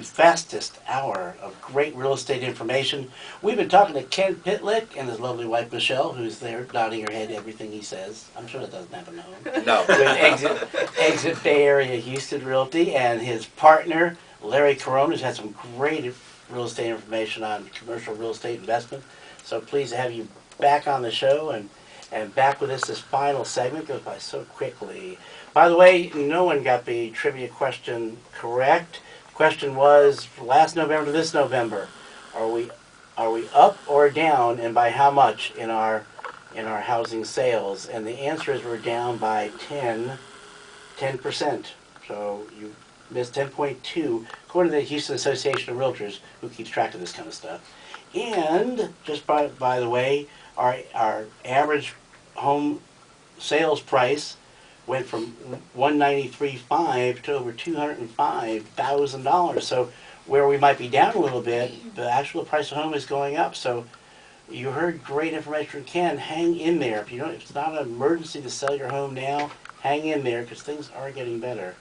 fastest hour of great real estate information. We've been talking to Ken Pitlick and his lovely wife Michelle, who's there nodding her head everything he says. I'm sure that doesn't happen to him. No. With Exit Bay Area Houston Realty, and his partner Larry Corona, who's had some great real estate information on commercial real estate investment. So pleased to have you back on the show and back with us. This final segment goes by so quickly. By the way, no one got the trivia question correct. The question was, last November to this November, are we up or down, and by how much in our housing sales? And the answer is we're down by 10%. So you missed 10.2, according to the Houston Association of Realtors, who keeps track of this kind of stuff. And just by the way, our average home sales price went from $193,500 to over $205,000. So where we might be down a little bit, the actual price of home is going up. So you heard great information from Ken. Hang in there. If it's not an emergency to sell your home now, hang in there, because things are getting better.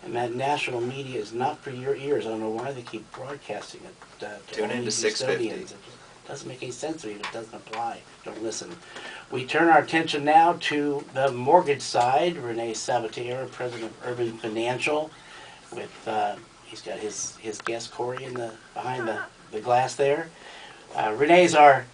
And that national media is not for your ears. I don't know why they keep broadcasting it. Tune in to 650. It doesn't make any sense to me if it doesn't apply. Don't listen. We turn our attention now to the mortgage side. Renee Sabatier, president of Urban Financial, with he's got his guest Corey behind the glass there. Renee's our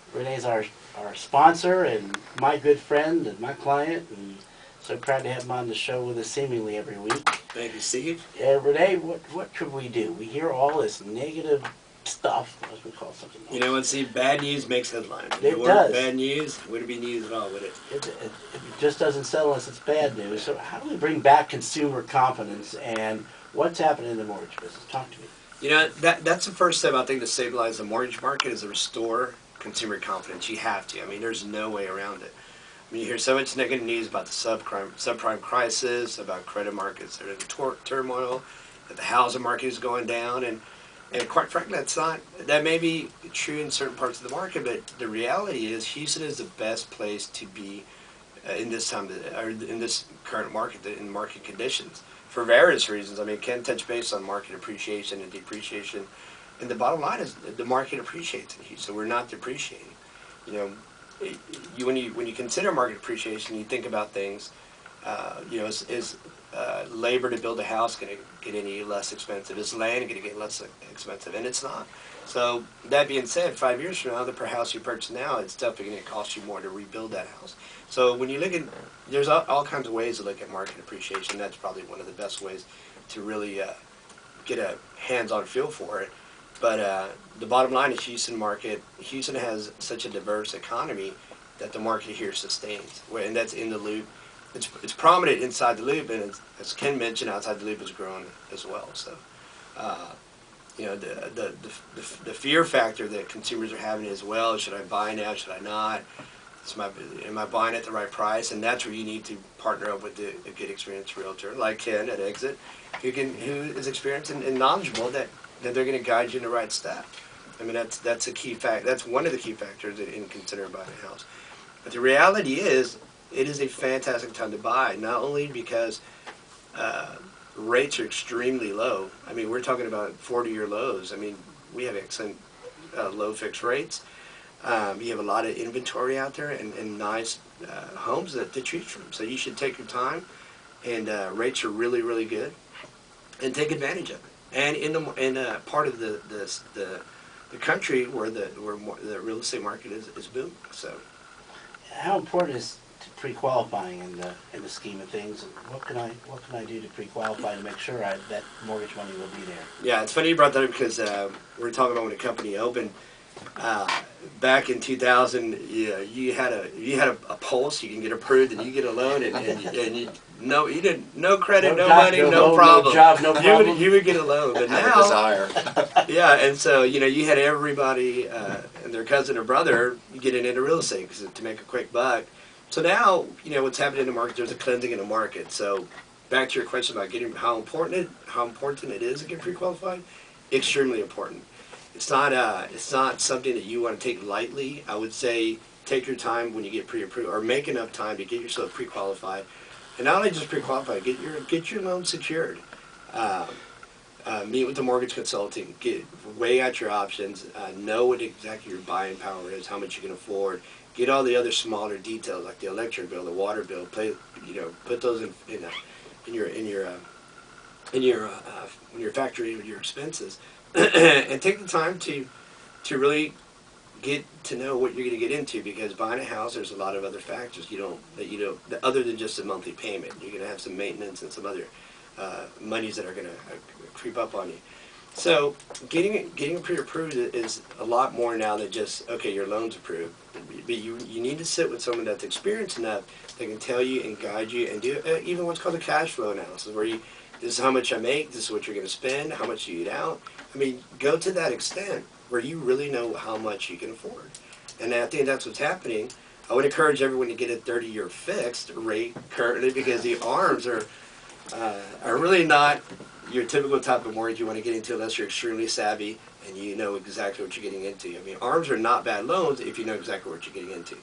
sponsor and my good friend and my client, and so proud to have him on the show with us seemingly every week. Thank you, Steve. Renee, what could we do? We hear all this negative stuff, as we call something else. You know what, Steve? Bad news makes headlines. It does. Bad news, wouldn't be news at all, would it? It just doesn't sell unless it's bad news. So how do we bring back consumer confidence, and what's happening in the mortgage business? Talk to me. You know, that's the first step, I think, to stabilize the mortgage market, is to restore consumer confidence. You have to. I mean, there's no way around it. I mean, you hear so much negative news about the subprime crisis, about credit markets that are in turmoil, that the housing market is going down, and quite frankly, that may be true in certain parts of the market, but the reality is Houston is the best place to be in this current market, in market conditions, for various reasons. I mean, Ken touched base on market appreciation and depreciation, and the bottom line is the market appreciates in Houston. We're not depreciating. You know, when you consider market appreciation, you think about things. You know, is labor to build a house going to get any less expensive? Is land going to get less expensive? And it's not. So that being said, 5 years from now, the per house you purchase now, it's definitely going to cost you more to rebuild that house. So when you look at, there's all kinds of ways to look at market appreciation. That's probably one of the best ways to really get a hands-on feel for it. But the bottom line is Houston has such a diverse economy that the market here sustains, and that's in the loop. It's prominent inside the loop, and as Ken mentioned, outside the loop is growing as well. So, you know, the fear factor that consumers are having as well: should I buy now? Should I not? Am I buying at the right price? And that's where you need to partner up with a good experienced realtor like Ken at Exit, who is experienced and knowledgeable that they're going to guide you in the right step. I mean, that's a key fact. That's one of the key factors in considering buying a house. But the reality is, it is a fantastic time to buy, not only because rates are extremely low. I mean, we're talking about 40-year lows. I mean, we have excellent low fixed rates. You have a lot of inventory out there and nice homes to choose from. So you should take your time, and rates are really, really good, and take advantage of it. And in part of the country where the real estate market is booming. So, how important is pre-qualifying in the scheme of things? What can I do to pre-qualify to make sure that mortgage money will be there? Yeah, it's funny you brought that up, because we were talking about when the company opened. Back in 2000, you had a pulse. You can get approved, and you get a loan, and you didn't no credit, no money, no problem. No job, no problem. You would get a loan, but Have now, a desire. yeah, and so you had everybody and their cousin or brother getting into real estate to make a quick buck. So now, what's happening in the market, there's a cleansing in the market. So back to your question about how important it is to get pre-qualified, extremely important. It's not something that you want to take lightly. I would say take your time when you get pre-approved, or make enough time to get yourself pre-qualified. And not only just pre-qualified, get your loan secured. meet with the mortgage consultant, weigh out your options, know what exactly your buying power is, how much you can afford, get all the other smaller details like the electric bill, the water bill, put those in your factory with your expenses, and take the time to really get to know what you're going to get into, because buying a house, there's a lot of other factors that other than just a monthly payment. You're going to have some maintenance and some other monies that are going to creep up on you. So getting pre-approved is a lot more now than just, okay, your loan's approved. But you need to sit with someone that's experienced enough that can tell you and guide you and do even what's called a cash flow analysis, where this is how much I make, this is what you're going to spend, how much you eat out. I mean, go to that extent where you really know how much you can afford. And I think that's what's happening. I would encourage everyone to get a 30-year fixed rate currently, because the ARMs are really not your typical type of mortgage you want to get into unless you're extremely savvy and you know exactly what you're getting into. I mean, ARMs are not bad loans if you know exactly what you're getting into.